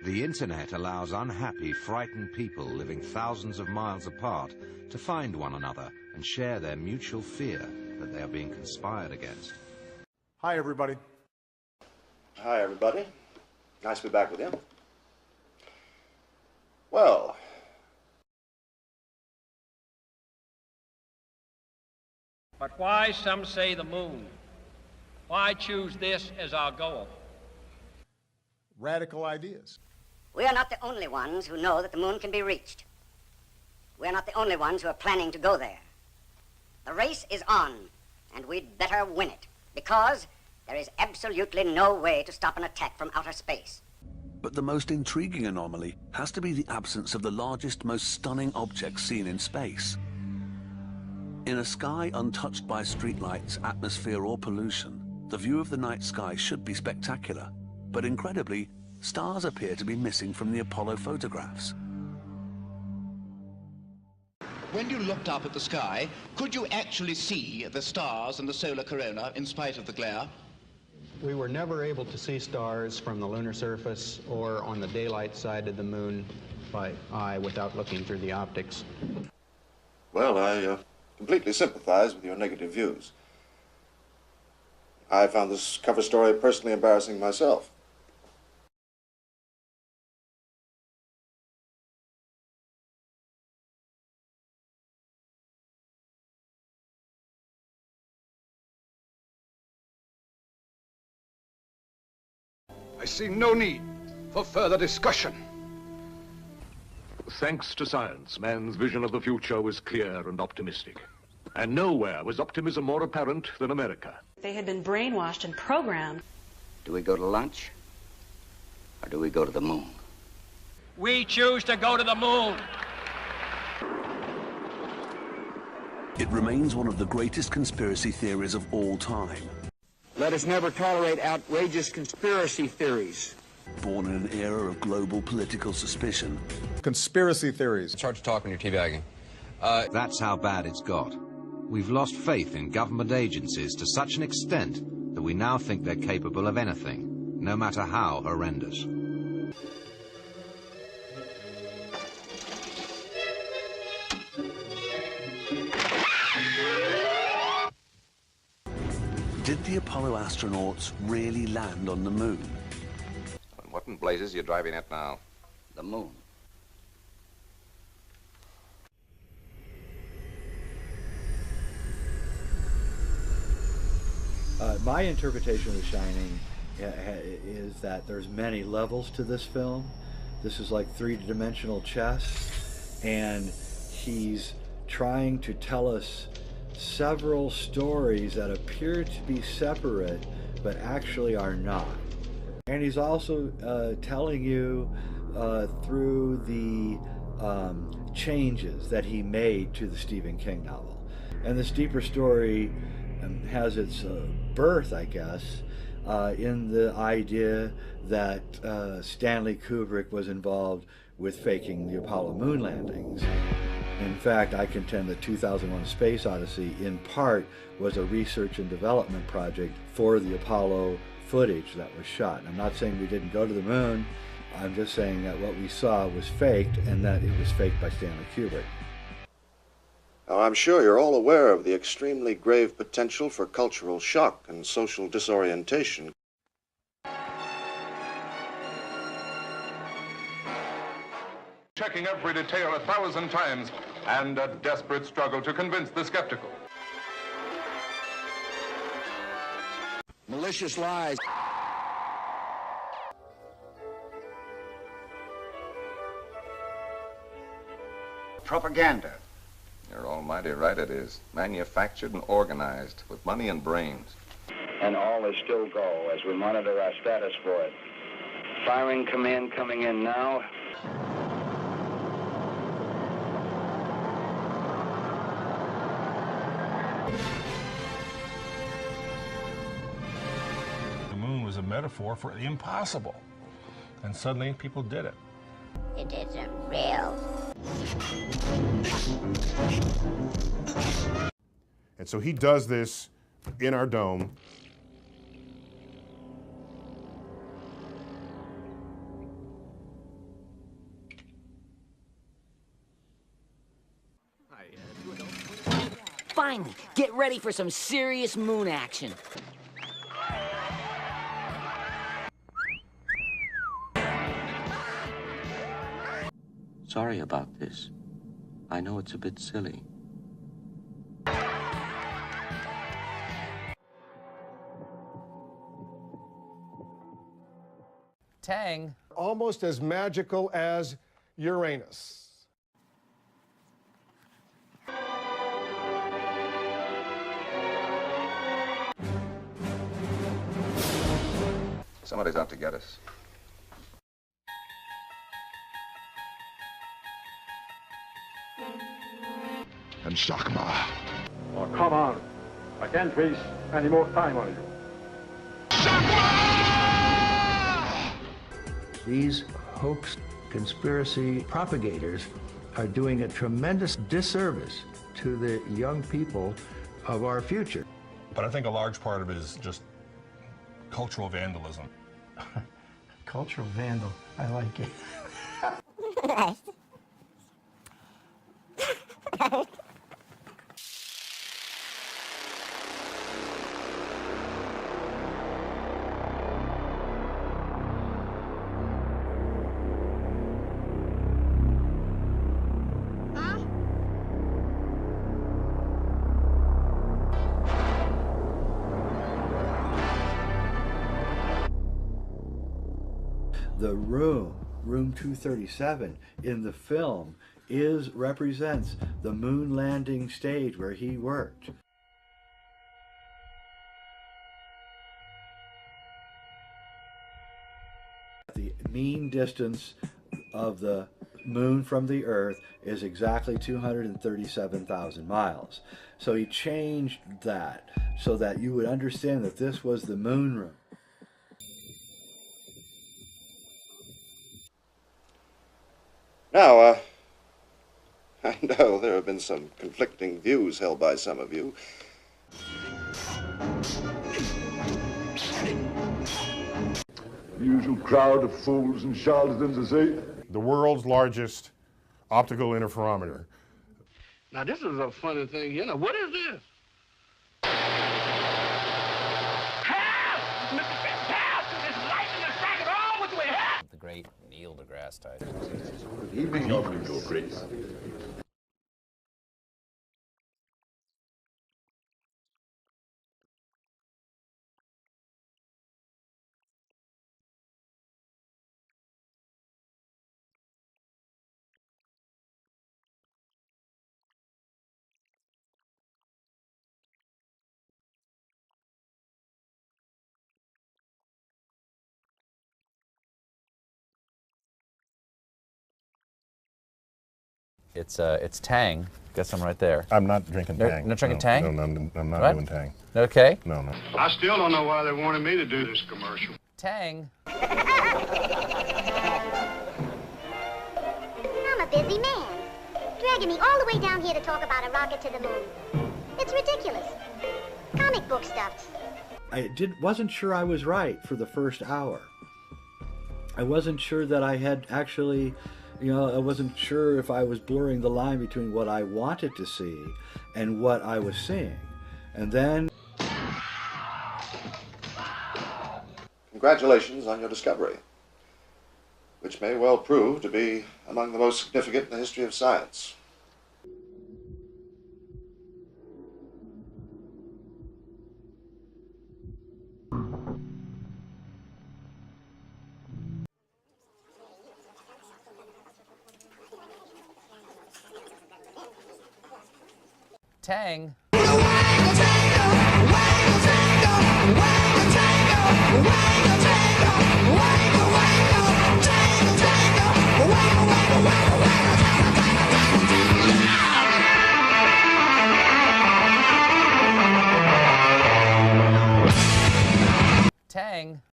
The internet allows unhappy, frightened people living thousands of miles apart to find one another and share their mutual fear that they are being conspired against. Hi, everybody. Hi, everybody. Nice to be back with you. Well, but why, some say, the moon? Why choose this as our goal? Radical ideas. We are not the only ones who know that the moon can be reached. We are not the only ones who are planning to go there. The race is on, and we'd better win it, because there is absolutely no way to stop an attack from outer space. But the most intriguing anomaly has to be the absence of the largest, most stunning object seen in space. In a sky untouched by streetlights, atmosphere, or pollution, the view of the night sky should be spectacular. But incredibly, stars appear to be missing from the Apollo photographs. When you looked up at the sky, could you actually see the stars and the solar corona in spite of the glare? We were never able to see stars from the lunar surface or on the daylight side of the moon by eye without looking through the optics. well, I completely sympathize with your negative views. I found this cover story personally embarrassing myself. I see no need for further discussion. Thanks to science, man's vision of the future was clear and optimistic. And nowhere was optimism more apparent than America. They had been brainwashed and programmed. Do we go to lunch, or do we go to the moon? We choose to go to the moon. It remains one of the greatest conspiracy theories of all time. Let us never tolerate outrageous conspiracy theories. Born in an era of global political suspicion. Conspiracy theories. It's hard to talk when you're teabagging. That's how bad it's got. We've lost faith in government agencies to such an extent that we now think they're capable of anything, no matter how horrendous. Did the Apollo astronauts really land on the moon? What in blazes are you driving at now? The moon. My interpretation of The Shining is that there's many levels to this film. This is like three-dimensional chess, and he's trying to tell us several stories that appear to be separate but actually are not. And he's also telling you through the changes that he made to the Stephen King novel. And this deeper story has its birth, I guess, in the idea that Stanley Kubrick was involved with faking the Apollo moon landings. In fact, I contend that 2001: Space Odyssey, in part, was a research and development project for the Apollo footage that was shot. I'm not saying we didn't go to the moon. I'm just saying that what we saw was faked, and that it was faked by Stanley Kubrick. Now, I'm sure you're all aware of the extremely grave potential for cultural shock and social disorientation. Checking every detail 1,000 times, and a desperate struggle to convince the skeptical. Malicious lies. Propaganda. You're almighty right it is. Manufactured and organized with money and brains. And all is still go as we monitor our status for it. Firing command coming in now. The moon was a metaphor for the impossible. And suddenly people did it. It isn't real. And so he does this in our dome. Finally, get ready for some serious moon action. Sorry about this. I know it's a bit silly. Tang. Almost as magical as Uranus. Somebody's out to get us. And Shakma. Oh, come on. I can't waste any more time on you. These hoax conspiracy propagators are doing a tremendous disservice to the young people of our future. But I think a large part of it is just cultural vandalism. Cultural vandal, I like it. The room 237 in the film represents the moon landing stage where he worked. The mean distance of the moon from the Earth is exactly 237,000 miles. So he changed that so that you would understand that this was the moon room. Now, I know there have been some conflicting views held by some of you. The usual crowd of fools and charlatans, I say. The world's largest optical interferometer. Now, this is a funny thing here. Now, what is this? Help! Mr. Fisk, help! There's light in the sack all which way, help! The great Neil deGrasse Tyson. Good evening, Your Grace. It's Tang. Got some right there. I'm not drinking Tang. Not drinking Tang? No, I'm not What? doing Tang. Okay. No. I still don't know why they wanted me to do this commercial. Tang. I'm a busy man. Dragging me all the way down here to talk about a rocket to the moon. It's ridiculous. Comic book stuff. I wasn't sure I was right for the first hour. I wasn't sure that I had actually, I wasn't sure if I was blurring the line between what I wanted to see and what I was seeing. And then... Congratulations on your discovery, which may well prove to be among the most significant in the history of science. Tang. Wangle, tango, wangle, tango, wangle, tango, wangle.